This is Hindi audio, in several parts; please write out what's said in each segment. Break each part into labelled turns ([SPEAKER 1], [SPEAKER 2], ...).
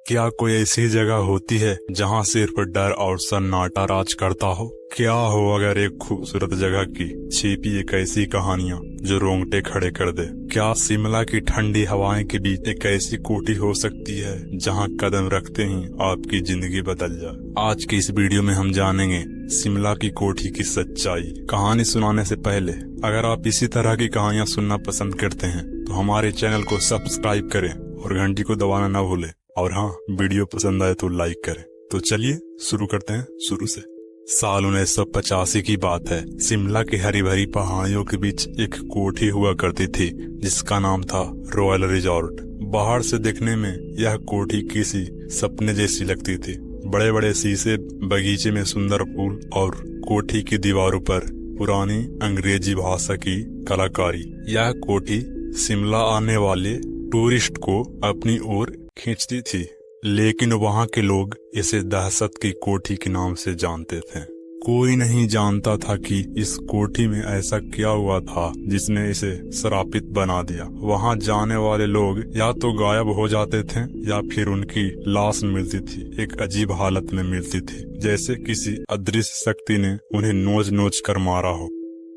[SPEAKER 1] क्या कोई ऐसी जगह होती है जहां सिर्फ डर और सन्नाटा राज करता हो? क्या हो अगर एक खूबसूरत जगह की छिपी एक ऐसी कहानियां जो रोंगटे खड़े कर दे? क्या शिमला की ठंडी हवाएं के बीच एक ऐसी कोठी हो सकती है जहां कदम रखते ही आपकी जिंदगी बदल जाए? आज की इस वीडियो में हम जानेंगे शिमला की कोठी की सच्चाई। कहानी सुनाने से पहले अगर आप इसी तरह की कहानियां सुनना पसंद करते हैं तो हमारे चैनल को सब्सक्राइब करें और घंटी को दबाना न भूलें। और हाँ, वीडियो पसंद आए तो लाइक करें। तो चलिए शुरू करते हैं शुरू से। साल 1985 की बात है। शिमला की हरी भरी पहाड़ियों के बीच एक कोठी हुआ करती थी जिसका नाम था रॉयल रिजॉर्ट। बाहर से देखने में यह कोठी किसी सपने जैसी लगती थी। बड़े बड़े शीशे, बगीचे में सुंदर फूल और कोठी की दीवारों पर पुरानी अंग्रेजी भाषा की कलाकारी। यह कोठी शिमला आने वाले टूरिस्ट को अपनी ओर खींचती थी, लेकिन वहाँ के लोग इसे दहशत की कोठी के नाम से जानते थे। कोई नहीं जानता था कि इस कोठी में ऐसा क्या हुआ था जिसने इसे श्रापित बना दिया। वहाँ जाने वाले लोग या तो गायब हो जाते थे या फिर उनकी लाश मिलती थी, एक अजीब हालत में मिलती थी, जैसे किसी अदृश्य शक्ति ने उन्हें नोच नोच कर मारा हो।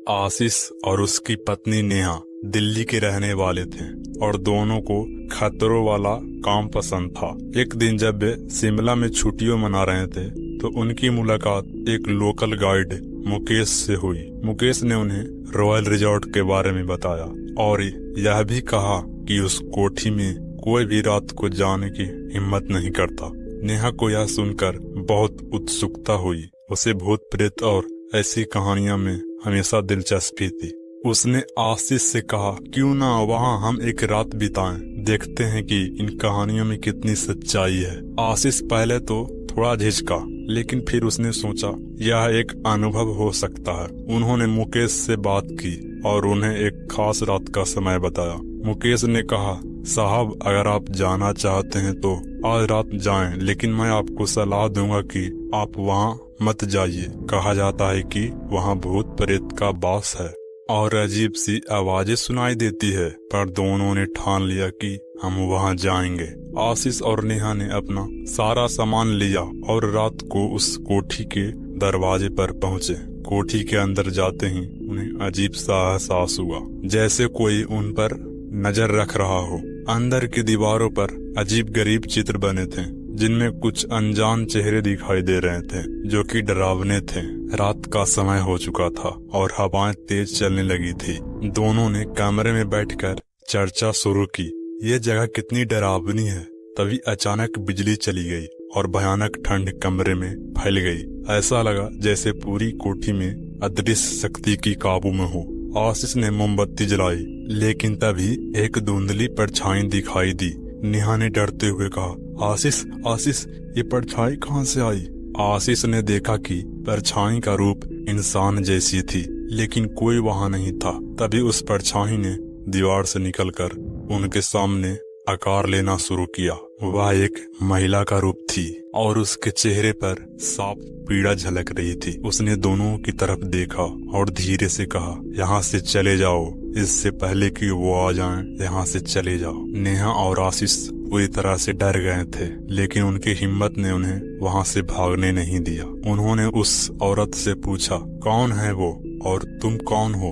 [SPEAKER 1] आशीष और उसकी पत्नी नेहा दिल्ली के रहने वाले थे और दोनों को खतरों वाला काम पसंद था। एक दिन जब वे शिमला में छुट्टियां मना रहे थे तो उनकी मुलाकात एक लोकल गाइड मुकेश से हुई। मुकेश ने उन्हें रॉयल रिजॉर्ट के बारे में बताया और यह भी कहा कि उस कोठी में कोई भी रात को जाने की हिम्मत नहीं करता। नेहा को यह सुनकर बहुत उत्सुकता हुई। उसे भूत प्रेत और ऐसी कहानियां में हमेशा दिलचस्पी थी। उसने आशीष से कहा, क्यों ना वहाँ हम एक रात बिताएं, देखते हैं कि इन कहानियों में कितनी सच्चाई है। आशीष पहले तो थोड़ा झिझका, लेकिन फिर उसने सोचा यह एक अनुभव हो सकता है। उन्होंने मुकेश से बात की और उन्हें एक खास रात का समय बताया। मुकेश ने कहा, साहब अगर आप जाना चाहते हैं तो आज रात जाएं, लेकिन मैं आपको सलाह दूंगा कि आप वहाँ मत जाइए। कहा जाता है कि वहाँ भूत प्रेत का वास है और अजीब सी आवाजें सुनाई देती है। पर दोनों ने ठान लिया कि हम वहां जाएंगे। आशीष और नेहा ने अपना सारा सामान लिया और रात को उस कोठी के दरवाजे पर पहुंचे। कोठी के अंदर जाते ही उन्हें अजीब सा एहसास हुआ, जैसे कोई उन पर नजर रख रहा हो। अंदर की दीवारों पर अजीब गरीब चित्र बने थे जिनमें कुछ अनजान चेहरे दिखाई दे रहे थे जो कि डरावने थे। रात का समय हो चुका था और हवाएं तेज चलने लगी थी। दोनों ने कमरे में बैठकर चर्चा शुरू की, ये जगह कितनी डरावनी है। तभी अचानक बिजली चली गई और भयानक ठंड कमरे में फैल गई। ऐसा लगा जैसे पूरी कोठी में अदृश्य शक्ति की काबू में हो। आशीष ने मोमबत्ती जलाई, लेकिन तभी एक धुंधली परछाई दिखाई दी। नेहा ने डरते हुए कहा, आशीष आशीष ये परछाई कहाँ से आई? आशीष ने देखा कि परछाई का रूप इंसान जैसी थी, लेकिन कोई वहां नहीं था। तभी उस परछाई ने दीवार से निकलकर उनके सामने आकार लेना शुरू किया। वह एक महिला का रूप थी और उसके चेहरे पर साफ पीड़ा झलक रही थी। उसने दोनों की तरफ देखा और धीरे से कहा, यहाँ से चले जाओ, इससे पहले कि वो आ जाएं, यहाँ से चले जाओ। नेहा और आशीष पूरी तरह से डर गए थे, लेकिन उनकी हिम्मत ने उन्हें वहाँ से भागने नहीं दिया। उन्होंने उस औरत से पूछा, कौन है वो और तुम कौन हो?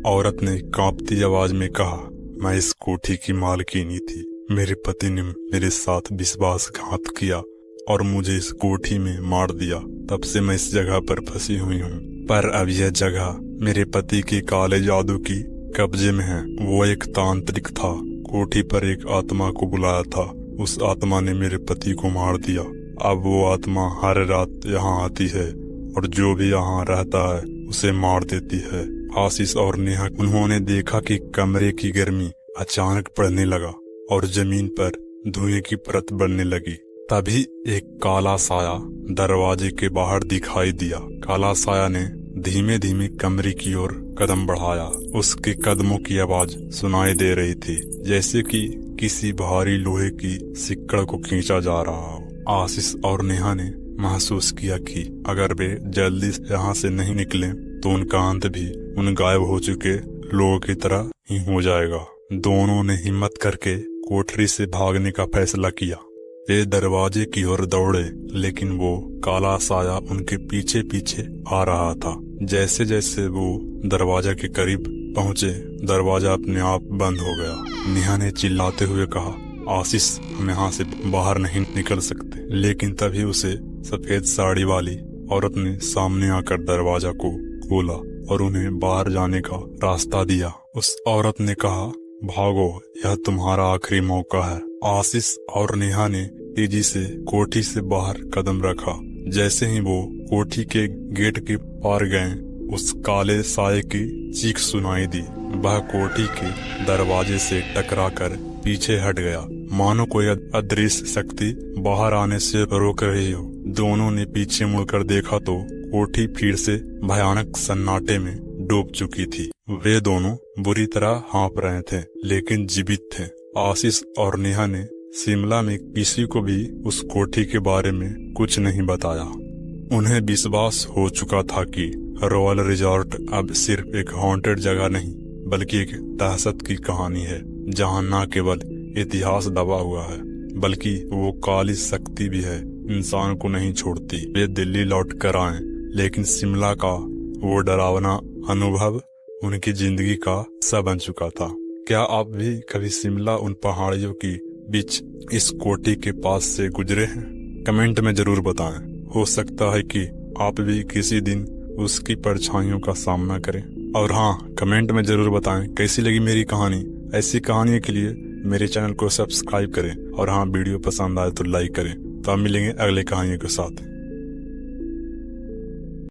[SPEAKER 1] औरत ने कांपती आवाज में कहा, मैं इस कोठी की मालकिनी थी। मेरे पति ने मेरे साथ विश्वासघात किया और मुझे इस कोठी में मार दिया। तब से मैं इस जगह पर फंसी हुई हूँ। पर अब यह जगह मेरे पति के काले जादू की कब्जे में है। वो एक तांत्रिक था। कोठी पर एक आत्मा को बुलाया था। उस आत्मा ने मेरे पति को मार दिया। अब वो आत्मा हर रात यहाँ आती है और जो भी यहाँ रहता है उसे मार देती है। आशीष और नेहा उन्होंने देखा कि कमरे की गर्मी अचानक बढ़ने लगा और जमीन पर धुएं की परत बढ़ने लगी। तभी एक काला साया दरवाजे के बाहर दिखाई दिया। काला साया ने धीमे धीमे कमरे की ओर कदम बढ़ाया। उसके कदमों की आवाज सुनाई दे रही थी, जैसे कि किसी भारी लोहे की सिक्कड़ को खींचा जा रहा हो। आशीष और नेहा ने महसूस किया कि अगर वे जल्दी यहाँ से नहीं निकले तो उनका अंत भी उन गायब हो चुके लोगों की तरह ही हो जाएगा। दोनों ने हिम्मत करके कोठरी से भागने का फैसला किया। वे दरवाजे की ओर दौड़े, लेकिन वो काला साया उनके पीछे पीछे आ रहा था। जैसे जैसे वो दरवाजा के करीब पहुंचे, दरवाजा अपने आप बंद हो गया। नेहा ने चिल्लाते हुए कहा, आशीष, हम यहाँ से बाहर नहीं निकल सकते। लेकिन तभी उसे सफेद साड़ी वाली औरत ने सामने आकर दरवाजा को खोला और उन्हें बाहर जाने का रास्ता दिया। उस औरत ने कहा, भागो, यह तुम्हारा आखिरी मौका है। आशीष और नेहा ने तेजी से कोठी से बाहर कदम रखा। जैसे ही वो कोठी के गेट के पार गए, उस काले साये की चीख सुनाई दी। वह कोठी के दरवाजे से टकराकर पीछे हट गया, मानो कोई अदृश्य शक्ति बाहर आने से रोक रही हो। दोनों ने पीछे मुड़कर देखा तो कोठी फिर से भयानक सन्नाटे में डूब चुकी थी। वे दोनों बुरी तरह हाँफ रहे थे, लेकिन जीवित थे। आशीष और नेहा ने शिमला में किसी को भी उस कोठी के बारे में कुछ नहीं बताया। उन्हें विश्वास हो चुका था कि रॉयल रिजॉर्ट अब सिर्फ एक हॉन्टेड जगह नहीं, बल्कि एक दहशत की कहानी है, जहां न केवल इतिहास दबा हुआ है, बल्कि वो काली शक्ति भी है, इंसान को नहीं छोड़ती। वे दिल्ली लौट कर आए, लेकिन शिमला का वो डरावना अनुभव उनकी जिंदगी का हिस्सा बन चुका था। क्या आप भी कभी शिमला उन पहाड़ियों की बीच इस कोठी के पास से गुजरे हैं? कमेंट में जरूर बताएं। हो सकता है कि आप भी किसी दिन उसकी परछाइयों का सामना करें। और हाँ, कमेंट में जरूर बताएं कैसी लगी मेरी कहानी। ऐसी कहानियों के लिए मेरे चैनल को सब्सक्राइब करें और हाँ, वीडियो पसंद आए तो लाइक करें। तो अब मिलेंगे अगले कहानियों के साथ।